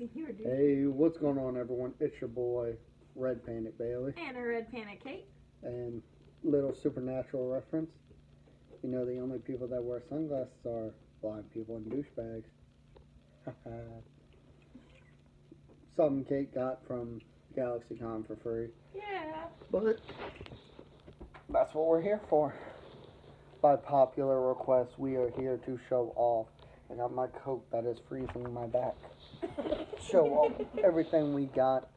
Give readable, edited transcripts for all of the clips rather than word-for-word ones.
Senior dude. Hey, what's going on, everyone? It's your boy, Red Panic Bailey. And a Red Panic Kate. And little supernatural reference. You know, the only people that wear sunglasses are blind people and douchebags. Something Kate got from GalaxyCon for free. Yeah. But that's what we're here for. By popular request, we are here to show off. I got my coat that is freezing my back. Show off everything we got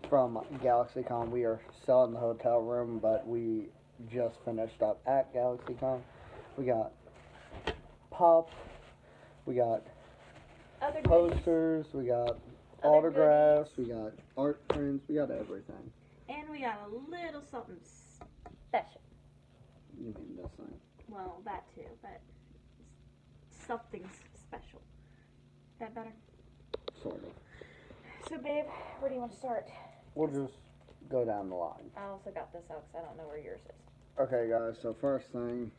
from GalaxyCon. We are still in the hotel room, but we just finished up at GalaxyCon. We got pop, we got Other posters, we got Other autographs, goodies. we got art prints, we got everything. And we got a little something special. You mean this thing? Well, that too, but something special. That better? Sort of. So, babe, where do you want to start? We'll just go down the line. I also got this out because I don't know where yours is. Okay, guys, so first thing,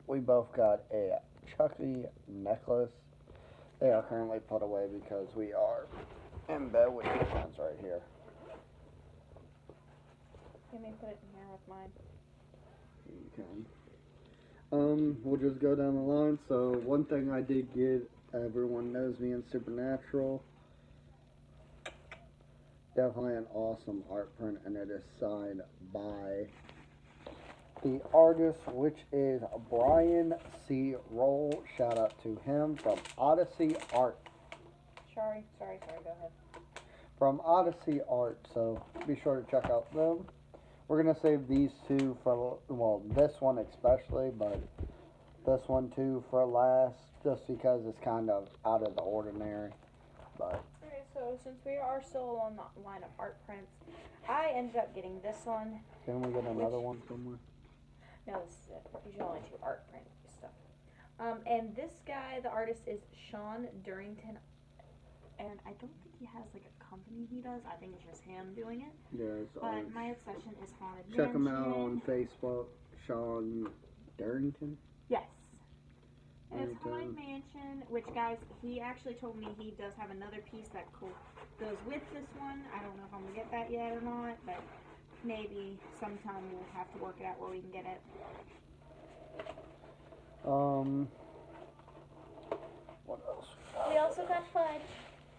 we both got a Chucky necklace. They are currently put away because we are in bed with these ones right here. Let me put it in here with mine. Okay. We'll just go down the line. So, one thing I did get, everyone knows me in Supernatural. Definitely an awesome art print, and it is signed by the artist, which is Brian C. Roll. Shout out to him from Odyssey Art. Sorry, go ahead. From Odyssey Art, so be sure to check out them. We're going to save these two for, well, this one especially, but this one too for last, just because it's kind of out of the ordinary. But Okay, so since we are still on the line of art prints, I ended up getting this one. can we get another one somewhere? No, this is it. These are only two art print stuff. And this guy, the artist is Sean Durrington, and I don't think he has like a company he does. I think it's just him doing it. Yes. But my obsession is Haunted Check Mansion. him out on Facebook, Sean Durrington. Yes. And it's Okay. Haunted Mansion, which, guys, he actually told me he does have another piece that goes with this one. I don't know if I'm going to get that yet or not, but maybe sometime we'll have to work it out where we can get it. What else? We also got fudge.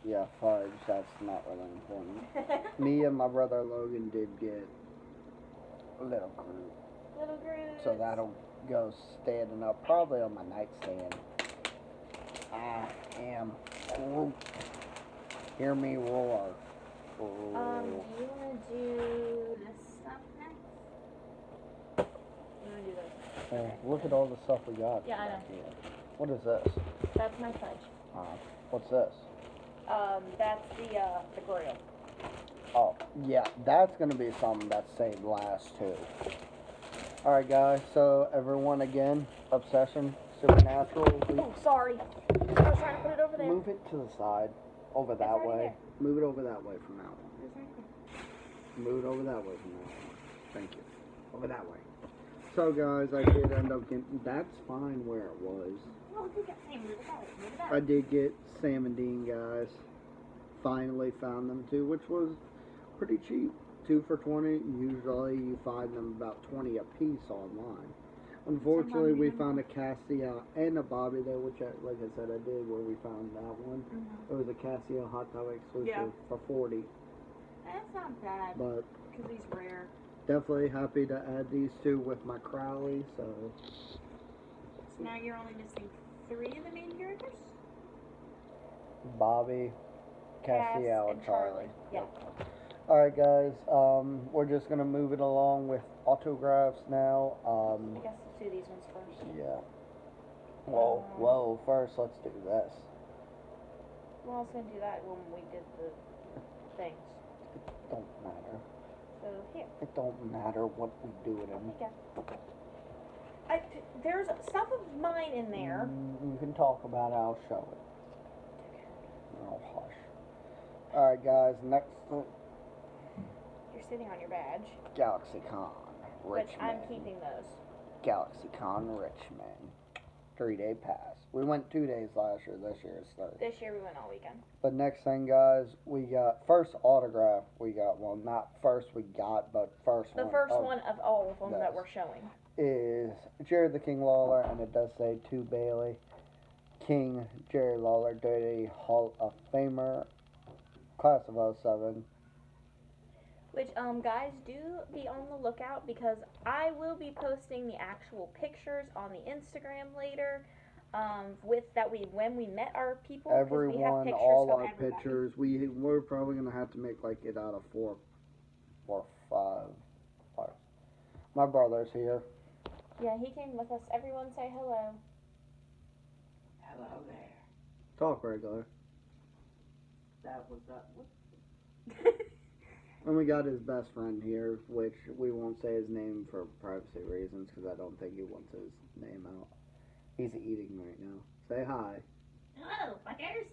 Yeah, fudge. That's not really important. Me and my brother Logan did get a little Groot. Little Groot. So that'll go standing up probably on my nightstand. I am Groot. Hear me roar. Do you want to do this stuff next? You want to do this? Hey, look at all the stuff we got. Yeah, I know. Here. What is this? That's my fudge. What's this? That's the grill. Oh, yeah, that's going to be something that's saved last, too. Alright, guys, so everyone, again, Obsession, Supernatural. Oh, sorry. I was trying to put it over there. Move it to the side, over It's that already way. there. Move it over that way from now on. It's right there. Move it over that way from now on. Thank you. Over that way. So, guys, I did end up getting, that's fine where it was. Well, you got Sam, move it out. Move it out. I did get Sam and Dean, guys. Finally found them too, which was pretty cheap. 2 for $20. Usually you find them about 20 a piece online. Unfortunately, we found a Cassia and a Bobby there, which, like I said, I did where we found that one. Mm-hmm. It was a Cassia Hot Tub exclusive Yeah. for 40. That's not bad, But because he's rare. definitely happy to add these two with my Crowley. So Now you're only missing 3 of the main characters? Bobby, Cassia, Cass and Charlie. Yeah. Alright, guys, we're just gonna move it along with autographs now. I guess let's do these ones first. Yeah. Whoa, first let's do this. Well, I was going to do that when we did the things. It don't matter. So, here. It don't matter what we do it in. Okay. There's stuff of mine in there. You can talk about it, I'll show it. Oh, hush. Alright, guys, next You're sitting on your badge. GalaxyCon Which Richmond. I'm keeping those. GalaxyCon Richmond. 3-day pass. We went 2 days last year. This year is 3. This year we went all weekend. But next thing, guys, we got first autograph. We got one, not first we got, but first The one. first one of all of them that this. we're showing. Is Jerry the King Lawler, and it does say to Bailey. King Jerry Lawler, Dirty Hall of Famer, class of '07. Which, guys, do be on the lookout because I will be posting the actual pictures on the Instagram later. When we met our people, Everyone, we have pictures all from our everybody. pictures. We're probably gonna have to make like it out of 4 or 5 parts. My brother's here. Yeah, he came with us. Everyone say hello. Hello there. Talk regular. That was that. What? And we got his best friend here, which we won't say his name for privacy reasons because I don't think he wants his name out. He's eating right now. Say hi. Hello, fuckers.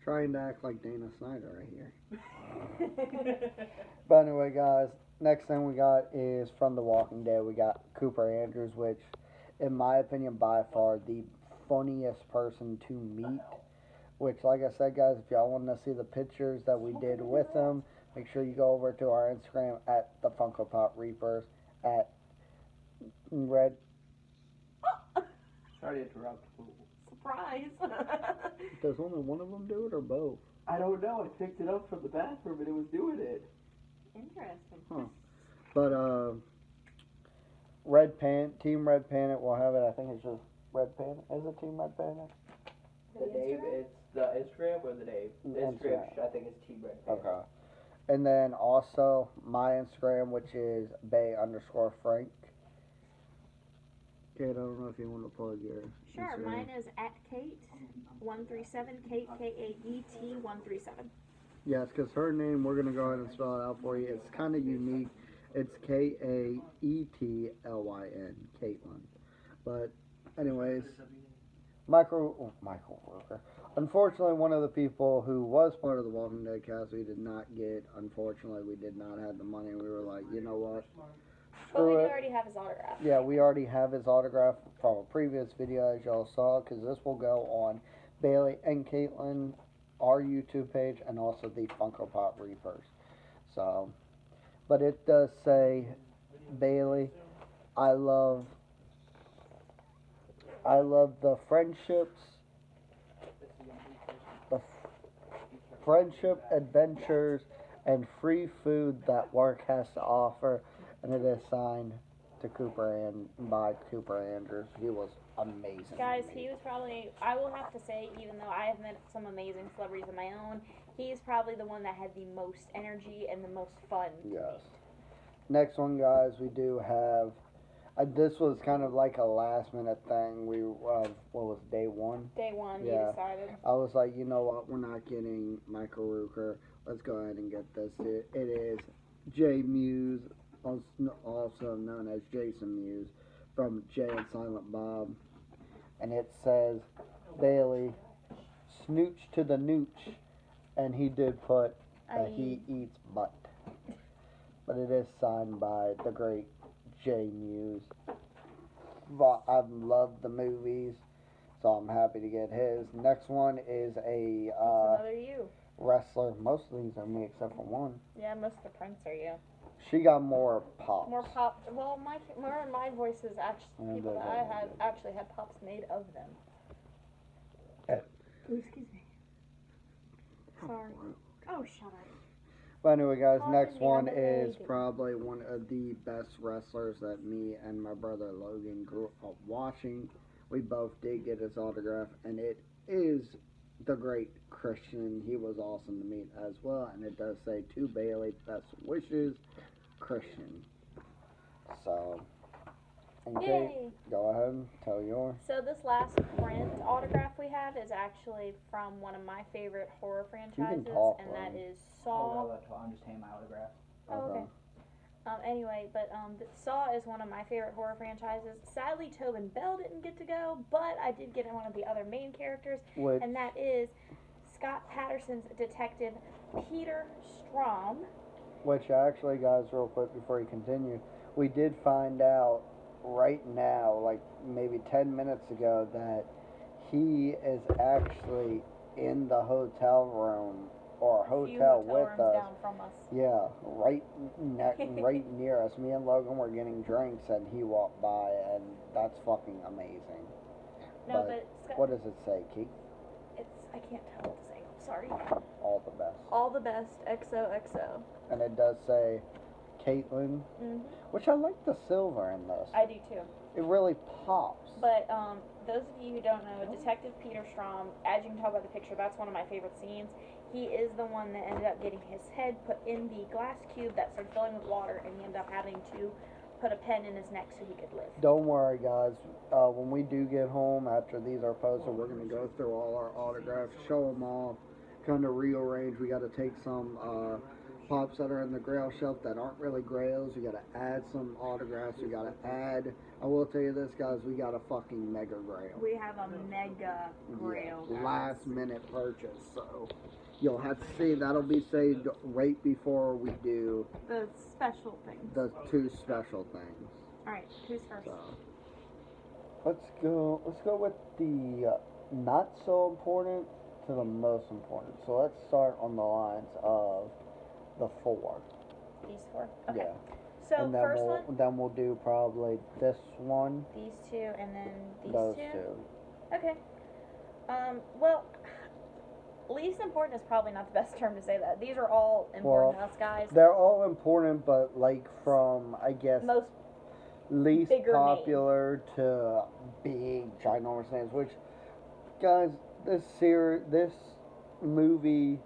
Trying to act like Dana Snyder right here. But anyway, guys, next thing we got is from The Walking Dead. We got Cooper Andrews, which, in my opinion, by far the funniest person to meet. Which, like I said, guys, if y'all want to see the pictures that we did with him, make sure you go over to our Instagram at the Funko Pop Reapers at Red. Sorry to interrupt. Surprise. Does only one of them do it or both? I don't know. I picked it up from the bathroom and it was doing it. Interesting. Huh. But Red Pant, Team Red Panic will have it. I think it's just Red Panic. Is it Team Red Panic? The name is the Instagram or the name? The Instagram, I think it's Team Red Panic. Okay. And then also my Instagram, which is Bay_Frank. Kate, I don't know if you want to plug your Sure, Instagram. mine is at Kate137, Kate, Kaet137. Yes, because her name, we're going to go ahead and spell it out for you. It's kind of unique. It's Kaetlyn, Caitlin. But anyways, Michael Worker. Unfortunately, one of the people who was part of the Walking Dead cast, we did not get. Unfortunately, we did not have the money. We were like, you know what? But we Screw do it. already have his autograph. Yeah, we already have his autograph from a previous video, as y'all saw, because this will go on Bailey and Caitlin, our YouTube page, and also the Funko Pop Reapers. So, but it does say, Bailey, I love the friendships, adventures, and free food that work has to offer, and it is signed to Cooper and by Cooper Andrews. He was amazing. Guys, he was probably, I will have to say, even though I have met some amazing celebrities of my own, he's probably the one that had the most energy and the most fun. Yes. Next one, guys, we do have. This was kind of like a last minute thing. We what was day one? Day one, Yeah. you decided. I was like, you know what? We're not getting Michael Rooker. Let's go ahead and get this. It is Jay Muse, also known as Jason Muse, from Jay and Silent Bob, and it says Bailey, snooch to the nooch, and he did put he eats butt, but it is signed by the great Jay Muse. I've loved the movies, so I'm happy to get his. Next one is a Another you. wrestler. Most of these are me except for one. Yeah, most of the prints are you. She got more pops. More pop. Well, more of my voices actually people that I had actually had pops made of them. Oh, excuse me. Sorry. Oh, shut up. But anyway, guys, Talking next to me, one I'm is amazing. probably one of the best wrestlers that me and my brother Logan grew up watching. We both did get his autograph, and it is the great Christian. He was awesome to meet as well, and it does say to Bailey, best wishes, Christian. So, and Kate, Yay! go ahead and tell yours. So this last print autograph we have is actually from one of my favorite horror franchises, talk, and that Logan. is Saw. I'm just handing my autograph. Oh, okay. Anyway, but Saw is one of my favorite horror franchises. Sadly, Tobin Bell didn't get to go, but I did get one of the other main characters, Which, and that is Scott Patterson's detective Peter Strom. which actually, guys, real quick before you continue, we did find out right now, like maybe 10 minutes ago, that he is actually in the hotel room or A few hotel hotel with rooms us. down from us. Yeah, right near us. Me and Logan were getting drinks, and he walked by, and that's fucking amazing. No, But but Scott, what does it say, Keith? I can't tell what to say. Sorry. All the best. All the best, XOXO. And it does say Caitlin, which I like the silver in this. I do too. It really pops. But those of you who don't know, Detective Peter Strom, as you can tell by the picture, that's one of my favorite scenes. He is the one that ended up getting his head put in the glass cube that started filling with water, and he ended up having to put a pen in his neck so he could live. Don't worry, guys. When we do get home, after these are posted, we're going to go through all our autographs, show them off, kind of rearrange. We got to take some pops that are in the grail shelf that aren't really grails. We got to add some autographs. We got to add. I will tell you this, guys. We got a fucking mega grail. We have a mega grail. Yeah, last minute purchase. So you'll have to see. That'll be saved right before we do The special things. the two special things. All right, who's first? So let's go with the not so important to the most important. So let's start on the lines of the 4. These 4. Okay. Yeah. So And then first we'll one, then we'll do probably this one, these 2, and then these those 2. 2. Okay. Well, least important is probably not the best term to say that. These are all important to us guys. They're all important, but like from I guess Most least bigger popular to big ginormous names. Which, guys, this movie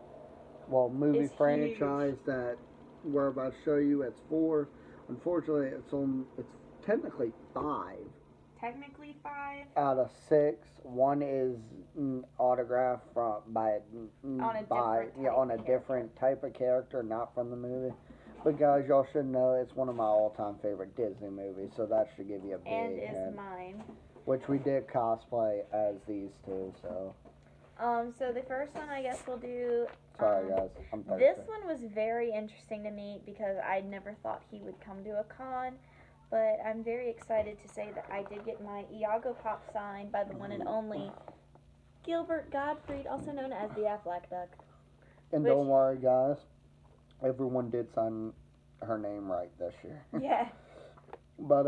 It's franchise that we're about to show you, it's 4. Unfortunately, it's technically 5 Technically 5. out of 6. One is autographed by On a different type of character, not from the movie. But guys, y'all should know it's one of my all-time favorite Disney movies, so that should give you a big And is hint. mine. Which we did cosplay as these 2, so. So the first one I guess we'll do. Sorry, guys. I'm thirsty. This one was very interesting to me because I never thought he would come to a con. But I'm very excited to say that I did get my Iago Pop signed by the one and only Gilbert Gottfried, also known as the Aflac Duck. And don't worry, guys. Everyone did sign her name right this year. Yeah. But,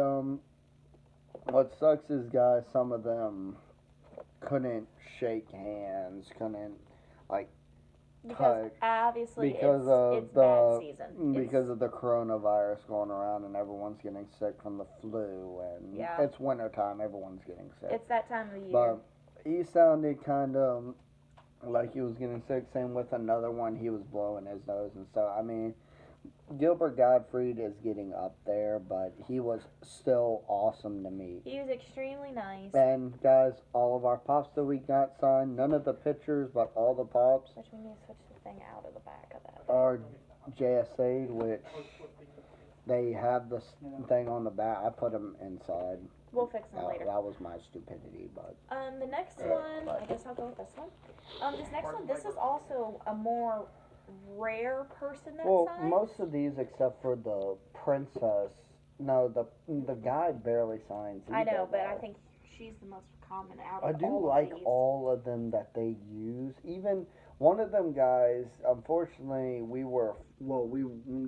what sucks is, guys, some of them couldn't shake hands, couldn't, like, Because obviously because it's bad season. Because of the coronavirus going around and everyone's getting sick from the flu, and it's wintertime, everyone's getting sick. It's that time of the year. But he sounded kind of like he was getting sick. Same with another one, he was blowing his nose and stuff. I mean, Gilbert Gottfried is getting up there, but he was still awesome to meet. He was extremely nice. And guys, all of our pops that we got signed, none of the pictures, but all the pops, Which we need to switch the thing out of the back of that. are JSA'd, which they have this thing on the back. I put them inside. We'll fix them later. That was my stupidity, but. The next one, I guess I'll go with this one. This next one, this is also a more rare person that signed. Most of these, except for the princess, no, the guy barely signs either. I know, but I think she's the most common out of I do all like of these. all of them that they use. Even one of them guys, unfortunately,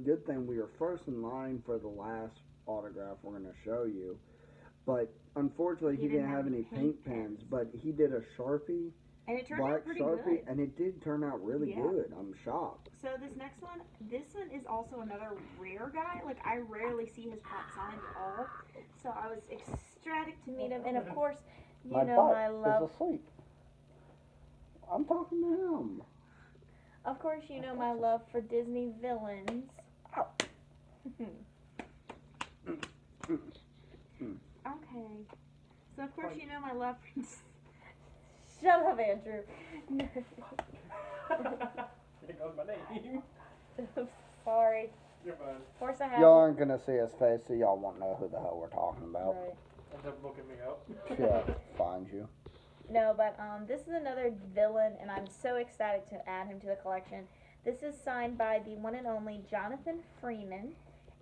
good thing we were first in line for the last autograph we're going to show you. But unfortunately, he didn't have any paint pens, but he did a Sharpie. And it turned Black out pretty Sharpie, good. and it did turn out really good. I'm shocked. So this next one, this one is also another rare guy. Like, I rarely see his pop signed at all. So I was ecstatic to meet him. And of course, you know my love. Is asleep. I'm talking to him. Of course, you know my love for Disney villains. Okay. So of course you know my love for. Shut up, Andrew. There goes my name. Sorry. You're fine. Of course I have. Y'all aren't gonna see his face, so y'all won't know who the hell we're talking about. Right. End up looking me up. Yeah, find you. No, but this is another villain, and I'm so excited to add him to the collection. This is signed by the one and only Jonathan Freeman,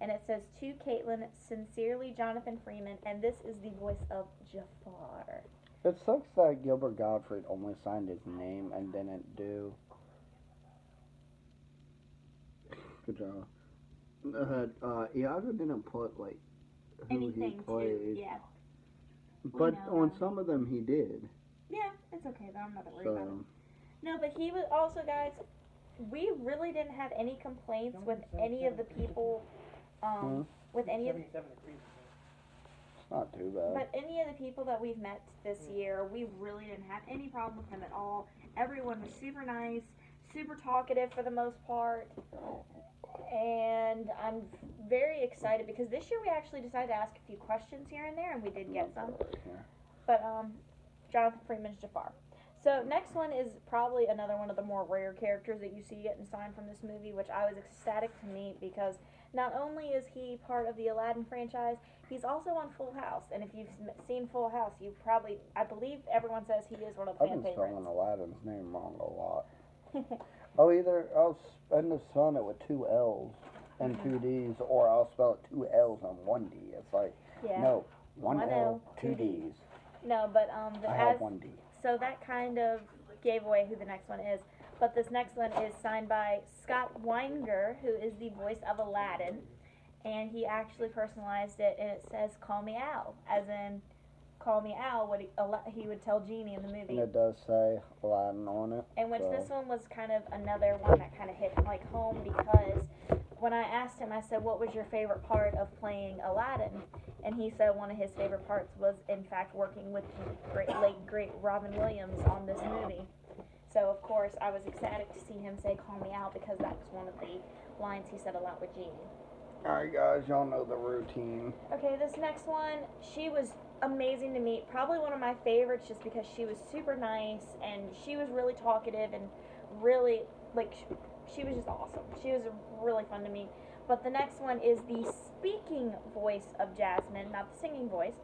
And it says, to Caitlin, sincerely, Jonathan Freeman, and this is the voice of Jafar. It sucks that Gilbert Gottfried only signed his name and didn't do. Good job. Iago didn't put like who Anything he played, yeah. but know on that. some of them he did. Yeah, it's okay though. I'm not worried So about it. No, but he was also, guys. We really didn't have any complaints with any of the people. With any of. it's not too bad. But any of the people that we've met this year, we really didn't have any problem with them at all. Everyone was super nice, super talkative for the most part. And I'm very excited because this year we actually decided to ask a few questions here and there, and we did get some. But Jonathan Freeman's Jafar. So next one is probably another one of the more rare characters that you see getting signed from this movie, which I was ecstatic to meet because not only is he part of the Aladdin franchise, he's also on Full House. And if you've seen Full House, you probably, I believe everyone says he is one of the fan I've been favorites. spelling Aladdin's name wrong a lot. I'll end up spelling it with 2 L's and 2 D's, or I'll spell it 2 L's and 1 D. It's like, no, 1 L, 2 D's. No, but I have 1 D. So that kind of gave away who the next one is. But this next one is signed by Scott Weinger, who is the voice of Aladdin. And he actually personalized it, and it says, call me Al, as in, call me Al, what he would tell Genie in the movie. And it does say Aladdin on it. And which this one was kind of another one that kind of hit like home, because when I asked him, I said, what was your favorite part of playing Aladdin? And he said one of his favorite parts was, in fact, working with the late great Robin Williams on this movie. So, of course, I was ecstatic to see him say, call me Al, because that was one of the lines he said a lot with Genie. Alright, guys, y'all know the routine. Okay, this next one, she was amazing to meet. Probably one of my favorites just because she was super nice, and she was really talkative, and really, like, she was just awesome. She was really fun to meet. But the next one is the speaking voice of Jasmine, not the singing voice,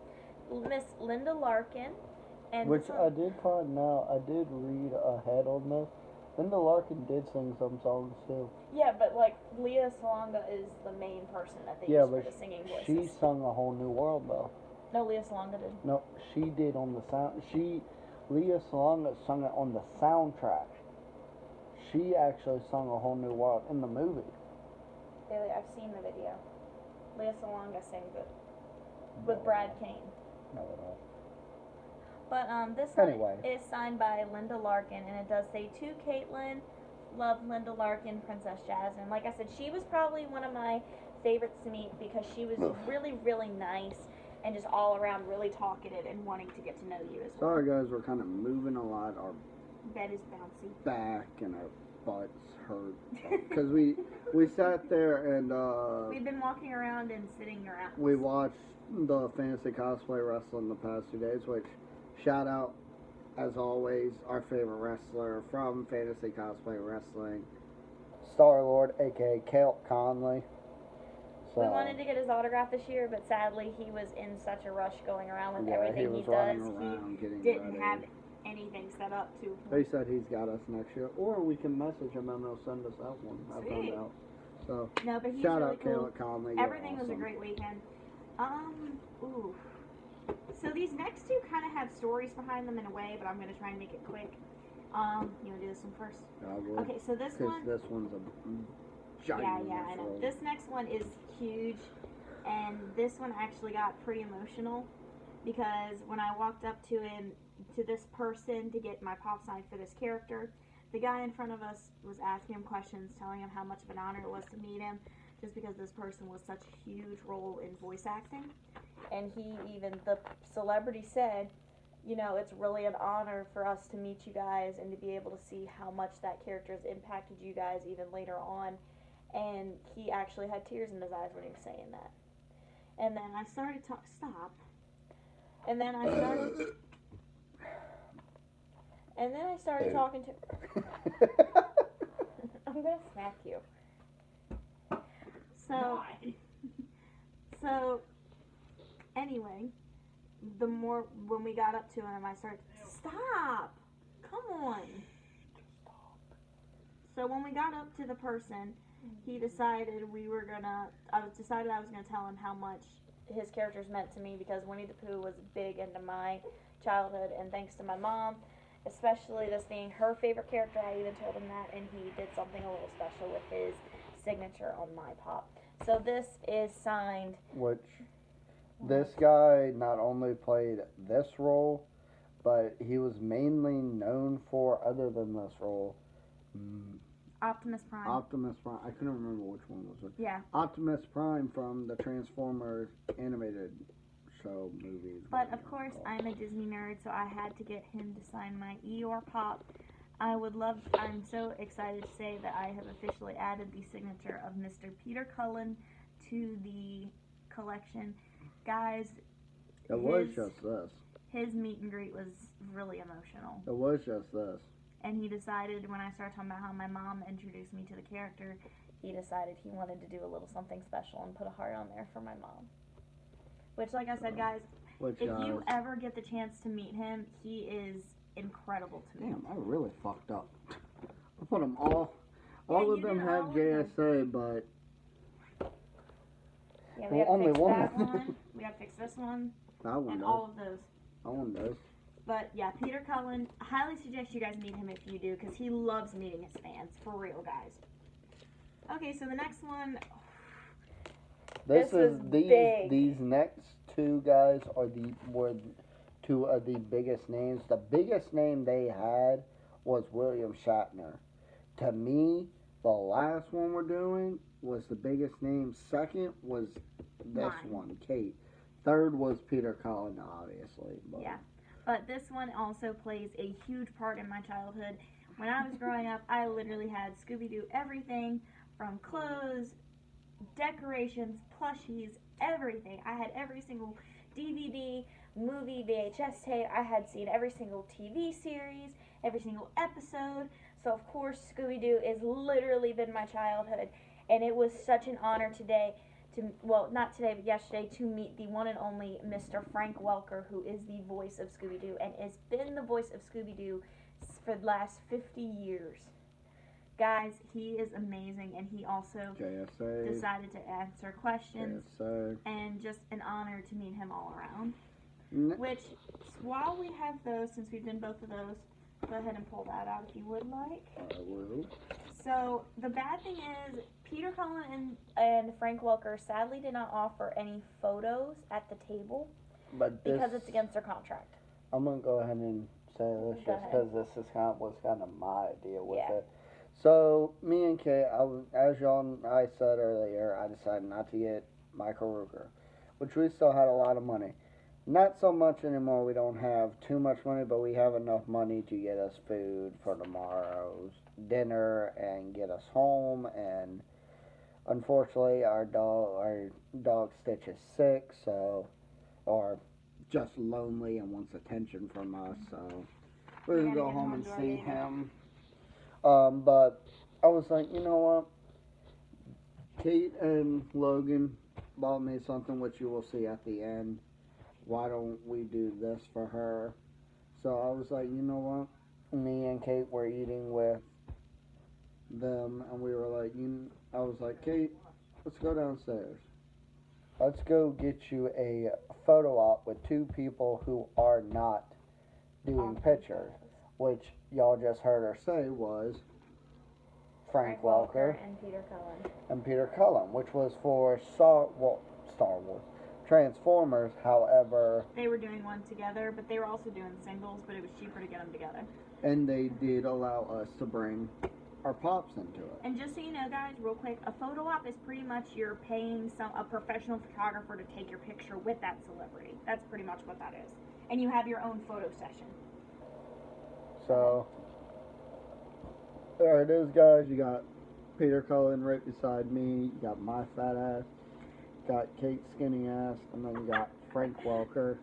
Miss Linda Larkin. And which I did find out, I did read ahead on this. Linda Larkin did sing some songs too. Yeah, but like Leah Salonga is the main person that they use for the singing voices. She sung A Whole New World though. No, Leah Salonga did. No, she did on the sound. Leah Salonga sung it on the soundtrack. She actually sung A Whole New World in the movie. Bailey, I've seen the video. Leah Salonga sings it with Brad Kane. No, at all. But this one is signed by Linda Larkin, and it does say, to Caitlin, love Linda Larkin, Princess Jasmine. Like I said, she was probably one of my favorites to meet because she was really, really nice and just all around really talkative and wanting to get to know you as well. Sorry guys, we're kind of moving a lot. Our bed is bouncy. Back and our butts hurt because we sat there and we've been walking around and sitting around. We watched the fantasy cosplay wrestling the past 2 days, which shout out as always our favorite wrestler from fantasy cosplay wrestling, Star-Lord, aka Cale Conley. So, we wanted to get his autograph this year, but sadly he was in such a rush going around with everything he does. He didn't have anything set up to. They said he's got us next year, or we can message him and they'll send us out one. I found out. So no, but he's shout really out cool. Cale Conley. Everything was a great weekend. Ooh. So these next two kind of have stories behind them in a way, but I'm going to try and make it quick. You want to do this one first? I will. Okay, so this one. This one's a giant. Yeah, I know. This next one is huge, and this one actually got pretty emotional because when I walked up to this person to get my pop sign for this character, the guy in front of us was asking him questions, telling him how much of an honor it was to meet him, just because this person was such a huge role in voice acting. And the celebrity said, you know, it's really an honor for us to meet you guys and to be able to see how much that character has impacted you guys even later on. And he actually had tears in his eyes when he was saying that. And then I started to stop. And then I started talking to. I'm gonna smack you. So anyway, when we got up to him, I started, stop! Come on! So when we got up to the person, he decided I was gonna tell him how much his characters meant to me, because Winnie the Pooh was big into my childhood, and thanks to my mom, especially this being her favorite character, I even told him that, and he did something a little special with his signature on my pop. So this is signed. Which this guy not only played this role, but he was mainly known for, other than this role, Optimus Prime. Optimus Prime. I couldn't remember which one was it. Yeah. Optimus Prime from the Transformers animated show movies. But of course, I'm a Disney nerd, so I had to get him to sign my Eeyore pop. I'm so excited to say that I have officially added the signature of Mr. Peter Cullen to the collection. Guys, it was just this. His meet and greet was really emotional. It was just this. And he decided, when I started talking about how my mom introduced me to the character, he decided he wanted to do a little something special and put a heart on there for my mom. Which, like I said, guys, if you ever get the chance to meet him, he is incredible to me. Damn, I really fucked up. I put them all of them have JSA, but yeah, we only fix one. That one. We gotta fix this one. That one and does. all of those. That one does. But yeah, Peter Cullen, I highly suggest you guys meet him if you do, because he loves meeting his fans, for real, guys. Okay, so the next one. This is these next two guys were two of the biggest names. The biggest name they had was William Shatner. To me, the last one we're doing was the biggest name. Second was this one, Kate. Third was Peter Cullen, obviously. But. Yeah. But this one also plays a huge part in my childhood. When I was growing up, I literally had Scooby-Doo everything, from clothes, decorations, plushies, everything. I had every single DVD, movie, VHS tape. I had seen every single TV series, every single episode. So, of course, Scooby-Doo has literally been my childhood. And it was such an honor today not today, but yesterday, to meet the one and only Mr. Frank Welker, who is the voice of Scooby-Doo and has been the voice of Scooby-Doo for the last 50 years. Guys, he is amazing, and he also decided to answer questions, and just an honor to meet him all around. Which, while we have those, since we've done both of those, go ahead and pull that out if you would like. I will. So, the bad thing is, Peter Cullen and Frank Welker sadly did not offer any photos at the table, because it's against their contract. I'm going to go ahead and say this just because this was kind of my idea with it. So, me and Kay, as I said earlier, I decided not to get Michael Rooker, which we still had a lot of money. Not so much anymore. We don't have too much money, but we have enough money to get us food for tomorrow's dinner and get us home. And unfortunately, our dog Stitch is sick, or just lonely and wants attention from us. So we're gonna go home and see him. But I was like, you know what? Kate and Logan bought me something, which you will see at the end. Why don't we do this for her? So I was like, you know what? Me and Kate were eating with them, and we were like, I was like, Kate, let's go downstairs. Let's go get you a photo op with two people who are not doing pictures, which y'all just heard her say was Frank Welker and Peter Cullen, which was for Star Wars. Transformers, however, they were doing one together, but they were also doing singles, but it was cheaper to get them together. And they did allow us to bring our pops into it. And just so you know, guys, real quick, a photo op is pretty much you're paying a professional photographer to take your picture with that celebrity. That's pretty much what that is. And you have your own photo session. So, there it is, guys. You got Peter Cullen right beside me. You got my fat ass. Got Kate's skinny ass, and then you got Frank Welker.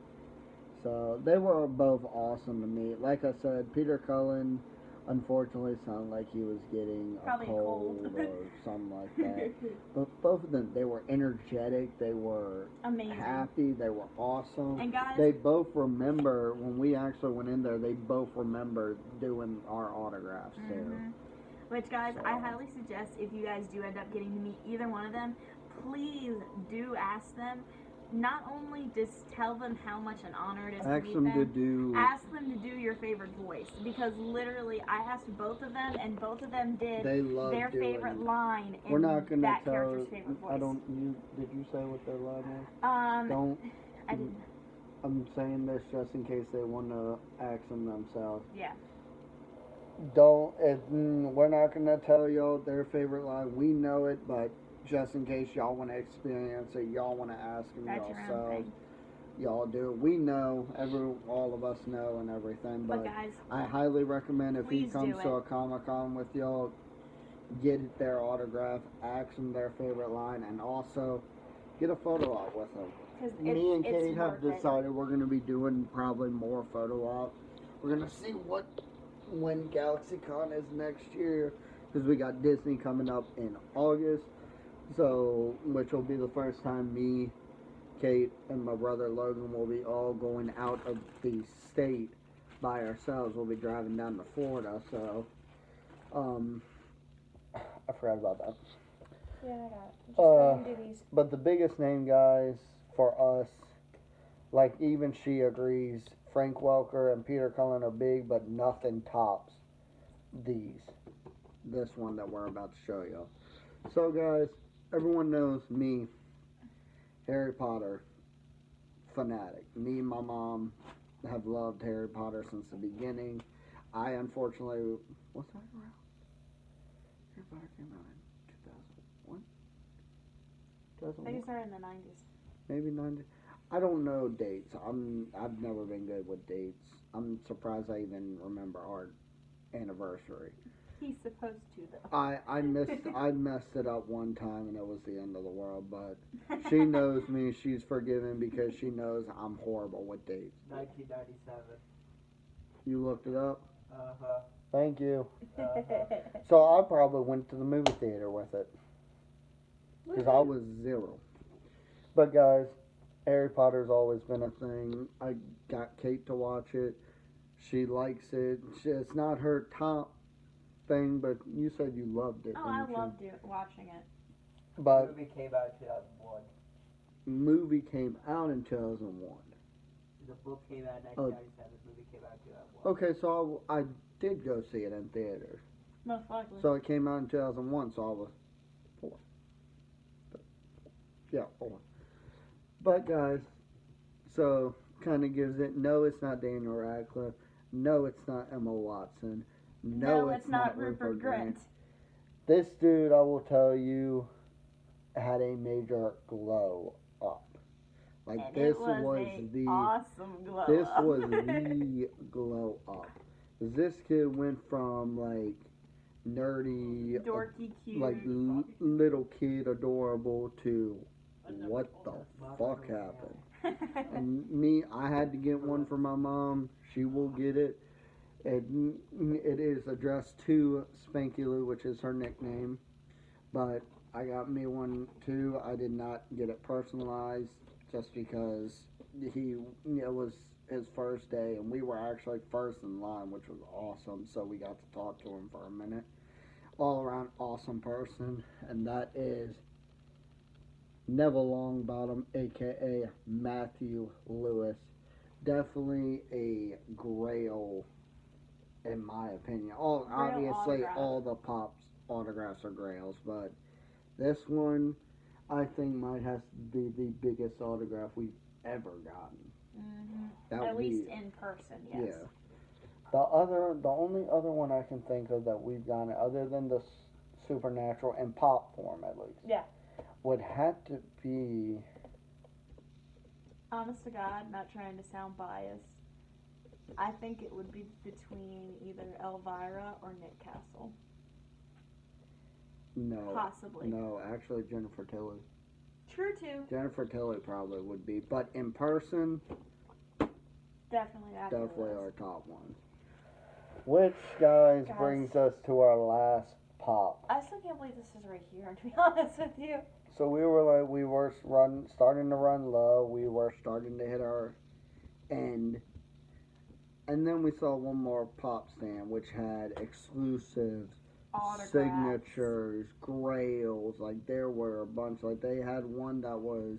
So they were both awesome to meet. Like I said, Peter Cullen unfortunately sounded like he was getting a cold or something like that. But both of them, they were energetic, they were happy, they were awesome. And guys, they both remember, when we actually went in there, they both remember doing our autographs too. Which, guys, So. I highly suggest if you guys do end up getting to meet either one of them, please do ask them. Not only just tell them how much an honor it is to meet them, ask them to do your favorite voice. Because literally, I asked both of them, and both of them did their favorite line in that character's favorite voice. Did you say what their line was? I didn't. I'm saying this just in case they want to ask them themselves. Yeah. We're not gonna tell y'all their favorite line. We know it, but just in case y'all want to experience it, y'all want to ask them yourselves. Y'all do. We know, all of us know and everything, but guys, I highly recommend if he comes to a Comic-Con with y'all, get their autograph, ask them their favorite line, and also get a photo op with them. Me and Kate have decided we're going to be doing probably more photo op. We're going to see when GalaxyCon is next year, because we got Disney coming up in August, so which will be the first time me, Kate, and my brother Logan will be all going out of the state by ourselves. We'll be driving down to Florida, so I forgot about that. Yeah, I got it. Just go and do these. But the biggest name, guys, for us, like even she agrees, Frank Welker and Peter Cullen are big, but nothing tops this one that we're about to show you. So, guys, everyone knows me, Harry Potter fanatic. Me and my mom have loved Harry Potter since the beginning. I unfortunately, what's that around? Harry Potter came out in 2001? 2001? I think it started in the 90s. Maybe 90. I don't know dates. I've never been good with dates. I'm surprised I even remember our anniversary. He's supposed to, though. I messed it up one time and it was the end of the world, but she knows me. She's forgiven because she knows I'm horrible with dates. 1997. You looked it up? Uh-huh. Thank you. Uh-huh. So I probably went to the movie theater with it because I was 0. But guys, Harry Potter's always been a thing. I got Kate to watch it. She likes it. It's not her top thing, but you said you loved it. Oh, I loved watching it. But the movie came out in 2001. Movie came out in 2001. The book came out in 1997. The movie came out in 2001. Okay, so I did go see it in theaters. Most likely. So it came out in 2001, so I was 4. Yeah, 4. But guys, so kind of gives it. No, it's not Daniel Radcliffe. No, it's not Emma Watson. No, it's not Rupert Grint. This dude, I will tell you, had a major glow up. Like and this was the awesome glow this up. was the glow up. This kid went from like nerdy, dorky, cute, like little kid, adorable to what the fuck happened. And me, I had to get one for my mom. She will get it. It is addressed to Spanky Lou, which is her nickname. But I got me one too. I did not get it personalized just because it was his first day and we were actually first in line, which was awesome. So we got to talk to him for a minute. All around awesome person, and that is Neville Longbottom, aka Matthew Lewis. Definitely a grail, in my opinion. Obviously, all the Pops autographs are grails, but this one, I think, might have to be the biggest autograph we've ever gotten. Mm-hmm. At least in person, yes. Yeah. The only other one I can think of that we've gotten, other than the Supernatural in pop form, at least. Yeah. Would have to be. Honest to God, not trying to sound biased, I think it would be between either Elvira or Nick Castle. No. Possibly. No, actually Jennifer Tilly. True too. Jennifer Tilly probably would be, but in person, definitely our top one. Which, guys, brings us to our last pop. I still can't believe this is right here, to be honest with you. So we were starting to run low. We were starting to hit our end. And then we saw one more pop stand, which had exclusive autographs. signatures, grails. Like there were a bunch. Like they had one that was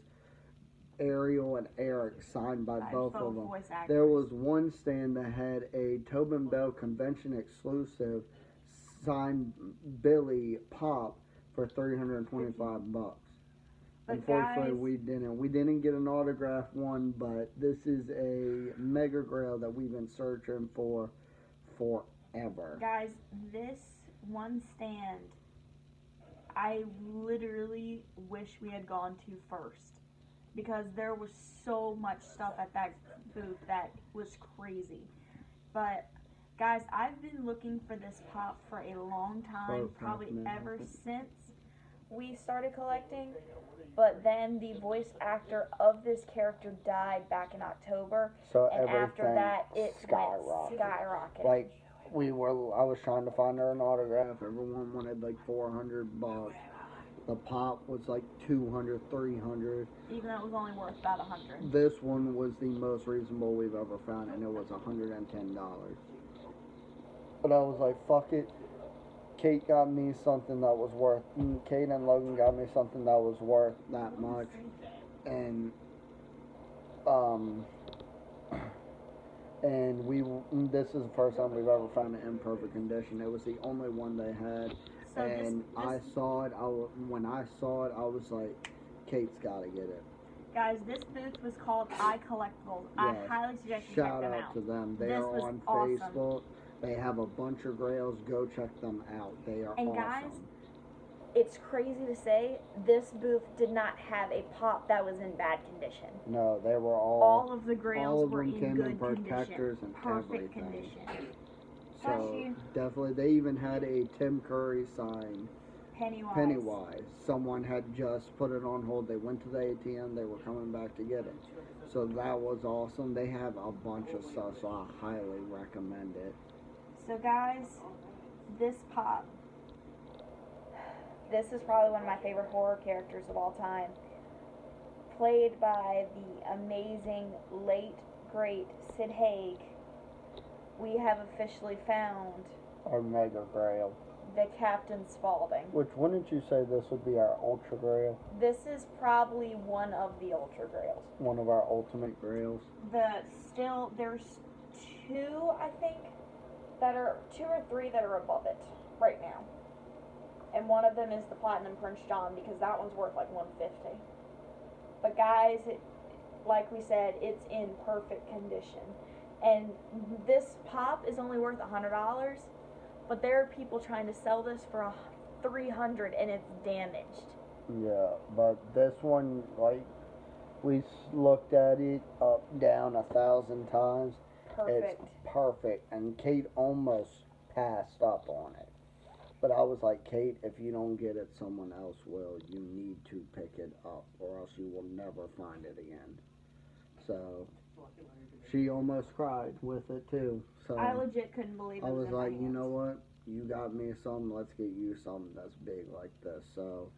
Ariel and Eric signed by both of them. Voice actors. There was one stand that had a Tobin Bell convention exclusive signed Billy Pop for $325. But Unfortunately, guys, we didn't get an autographed one, but this is a mega grail that we've been searching for forever. guys, this one stand, I literally wish we had gone to first, because there was so much stuff at that booth that was crazy. But guys, I've been looking for this pop for a long time, probably ever since we started collecting. But then the voice actor of this character died back in October, So and after everything that it skyrocketed. went skyrocketed. Like I was trying to find her an autograph. Everyone wanted like $400. The pop was like 200, 300. Even though it was only worth about 100. This one was the most reasonable we've ever found, and it was $110. But I was like, fuck it. Kate got me something that was worth. Kate and Logan got me something that was worth that much, and this is the first time we've ever found it in perfect condition. It was the only one they had, So and I saw it. When I saw it, I was like, Kate's got to get it. Guys, this booth was called iCollectibles. Yes. I highly suggest you check them out. Shout out to them. They This are was on awesome. Facebook. They have a bunch of grails. Go check them out. They are And awesome. guys, it's crazy to say, this booth did not have a pop that was in bad condition. No, they were All of the grails all of were them in came good in protectors condition. and Perfect everything. condition. So definitely, they even had a Tim Curry sign. Pennywise. Someone had just put it on hold. They went to the ATM. They were coming back to get it. So that was awesome. They have a bunch of stuff, so I highly recommend it. So guys, this pop, this is probably one of my favorite horror characters of all time. Played by the amazing, late, great Sid Haig. We have officially found Our mega grail. the Captain Spaulding. Which, wouldn't you say this would be our ultra grail? This is probably one of the ultra grails. One of our ultimate grails. There's two, I think, two or three that are above it right now. And one of them is the Platinum Prince John, because that one's worth like $150. But guys, like we said, it's in perfect condition. And this pop is only worth $100, but there are people trying to sell this for $300 and it's damaged. Yeah, but this one, like, we looked at it up, down 1,000 times. Perfect. It's perfect, and Kate almost passed up on it. But I was like, Kate, if you don't get it, someone else will. You need to pick it up, or else you will never find it again. So she almost cried with it too. So I legit couldn't believe it. I was in my like, you hands. know what? You got me something. Let's get you something that's big like this. So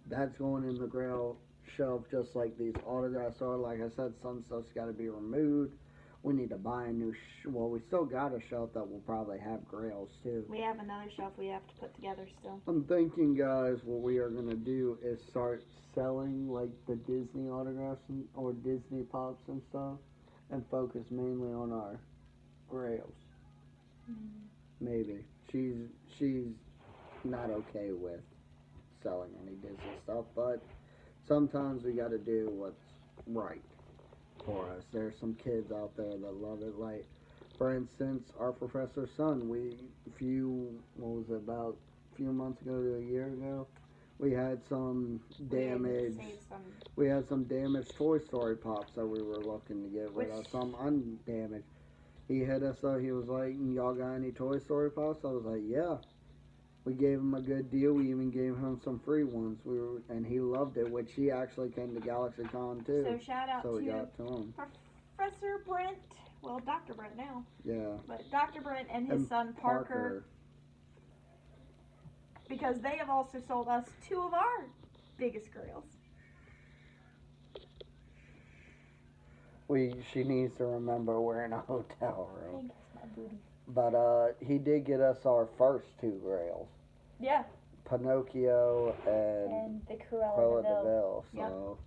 that's going in the grail shelf, just like these autographs are. Like I said, some stuff's got to be removed. We need to buy a new. Well, we still got a shelf that will probably have grails too. We have another shelf we have to put together still. I'm thinking, guys, what we are gonna do is start selling like the Disney autographs or Disney pops and stuff, and focus mainly on our grails. Maybe she's not okay with selling any Disney stuff, but sometimes we got to do what's right for us. There's some kids out there that love it. Like, for instance, our professor's son. About a few months ago to a year ago, we had some damaged. We had some damaged Toy Story pops that we were looking to get rid of. Some undamaged. He hit us up. He was like, "Y'all got any Toy Story pops?" I was like, "Yeah." We gave him a good deal. We even gave him some free ones. And he loved it, which he actually came to GalaxyCon too. So shout out we to got to him. Professor Brent. Well, Dr. Brent now. Yeah. But Dr. Brent and his son Parker. Because they have also sold us two of our biggest grails. She needs to remember we're in a hotel room. But he did get us our first two grails. Yeah. Pinocchio And the Cruella Cruella de Vil. Deville, so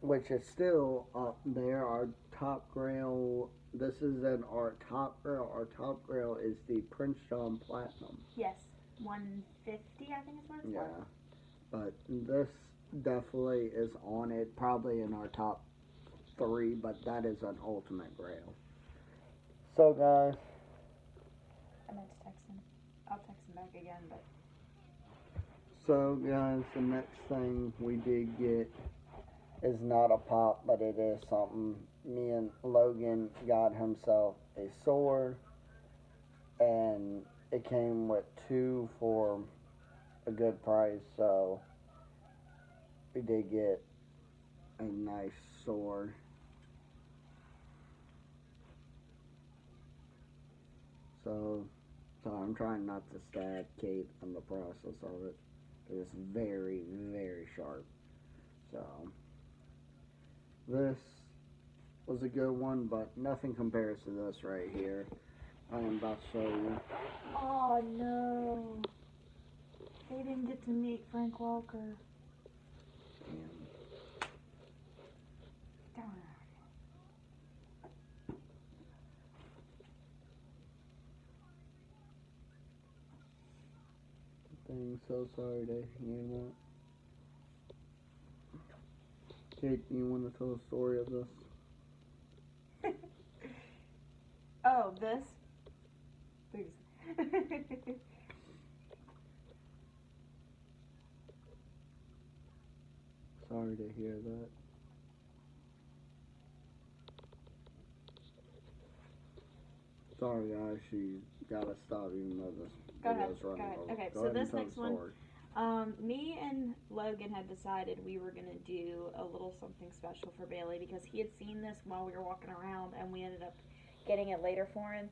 which is still up there. Our top grail. This is our top grail. Our top grail is the Prince John Platinum. Yes, 150. I think is what it's worth. Yeah, but this definitely is on it. Probably in our top 3, but that is an ultimate grail. So guys, I meant to text him. I'll text him back again, but. So guys, the next thing we did get is not a pop, but it is something. Me and Logan got himself a sword, and it came with 2 for a good price, so we did get a nice sword. So I'm trying not to stab Kate in the process of it. It's very, very sharp. So this was a good one, but nothing compares to this right here. I am about to show you. Oh no. They didn't get to meet Frank Walker. Darn. I'm so sorry to hear that. Kate, you want to tell the story of this? Oh, this? Please. Sorry to hear that. Sorry guys, she gotta stop even though this video's running over. Okay, Go so ahead and this tell next the one, story. me and Logan had decided we were gonna do a little something special for Bailey because he had seen this while we were walking around, and we ended up getting it later for him.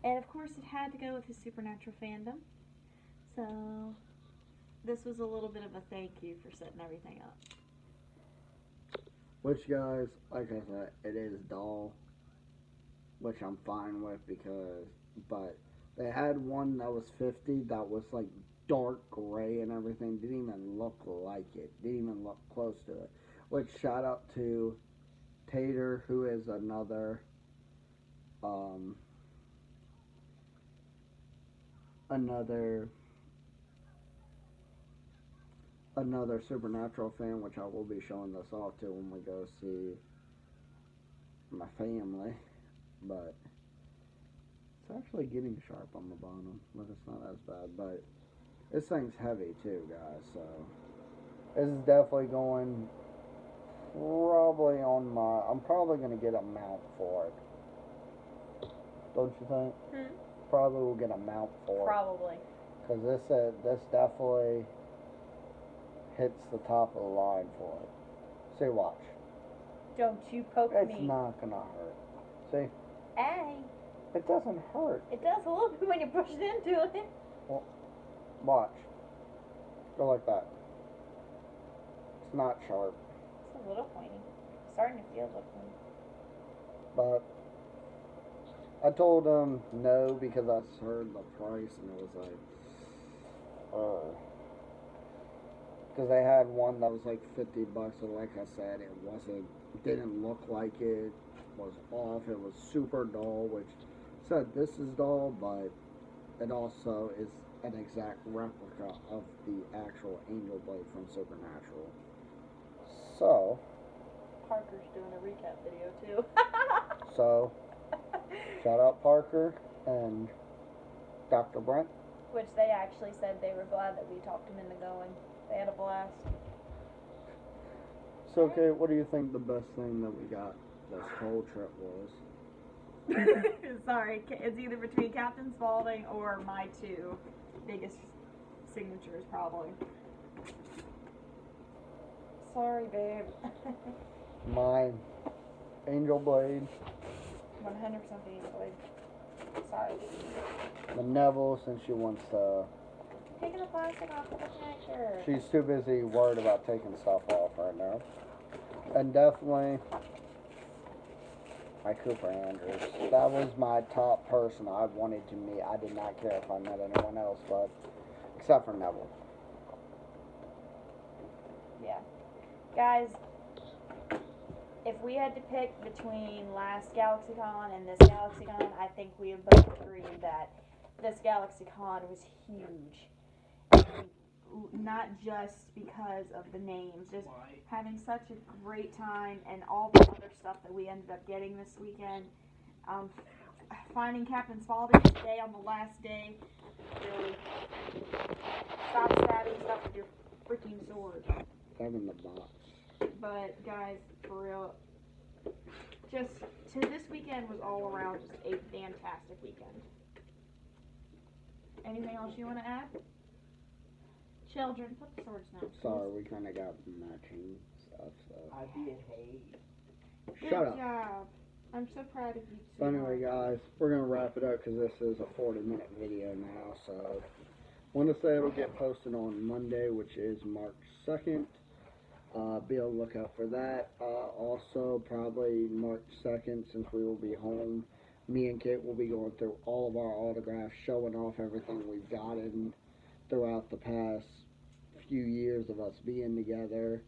And of course, it had to go with his supernatural fandom. So this was a little bit of a thank you for setting everything up. Which guys, like I said, it is dull, which I'm fine with but they had one that was 50 that was like dark gray and everything. Didn't even look like it. Didn't even look close to it. Which shout out to Tater, who is another another supernatural fan, which I will be showing this off to when we go see my family. But it's actually getting sharp on the bottom, but it's not as bad. But this thing's heavy too, guys, so this is definitely going probably on my. I'm probably gonna get a mount for it. Don't you think? Probably will get a mount for it. Probably. Because this definitely hits the top of the line for it. See, watch. Don't you poke It's me. It's not gonna hurt. See? Hey. It doesn't hurt. It does a little bit when you push it into it. Well, watch. Go like that. It's not sharp. It's a little pointy. Starting to feel a little pointy. But I told him no because I heard the price and it was like, because they had one that was like $50, and like I said, didn't look like it was off. It was super dull, which said this is dull, but it also is an exact replica of the actual Angel Blade from Supernatural. So Parker's doing a recap video too. So shout out Parker and Dr. Brent. Which they actually said they were glad that we talked them into going. They had a blast. So, okay, what do you think the best thing that we got this whole trip was? Sorry, it's either between Captain Spaulding or my 2 biggest signatures, probably. Sorry, babe. Mine, Angel Blade. 100% the Angel Blade. Sorry. The Neville, since she wants to. Taking the plastic off of the connector. She's too busy worried about taking stuff off right now. And definitely, by Cooper Andrews. That was my top person I wanted to meet. I did not care if I met anyone else, but except for Neville. Yeah. Guys, if we had to pick between last GalaxyCon and this GalaxyCon, I think we have both agreed that this GalaxyCon was huge. And not just because of the names, just having such a great time and all the other stuff that we ended up getting this weekend. Finding Captain Spaulding today on the last day, really. Stop stabbing stuff with your freaking sword. I'm in the box. But guys, for real, this weekend was all around just a fantastic weekend. Anything else you want to add? Children, put the swords down. Sorry, we kind of got matching stuff, so. I did hate. Shut up. Good job. I'm so proud of you. So anyway, guys, we're going to wrap it up because this is a 40-minute video now, so. Want to say it'll get posted on Monday, which is March 2nd. Be on the lookout for that. Also, probably March 2nd, since we will be home, me and Kate will be going through all of our autographs, showing off everything we've gotten throughout the past few years of us being together,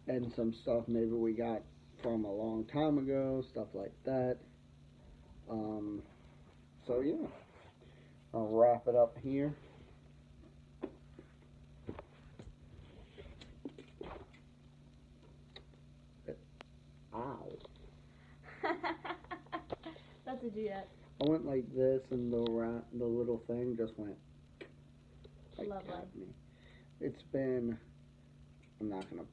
and some stuff maybe we got from a long time ago, stuff like that. So yeah, I'll wrap it up here. Ow. That's a duet. I went like this, and the little thing just went like Lovely. at me. It's been. I'm not gonna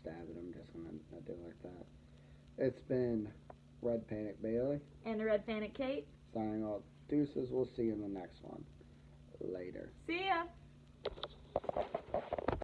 stab it. I'm just gonna do it like that. It's been Red Panic Bailey. And the Red Panic Kate. Signing off. Deuces. We'll see you in the next one. Later. See ya.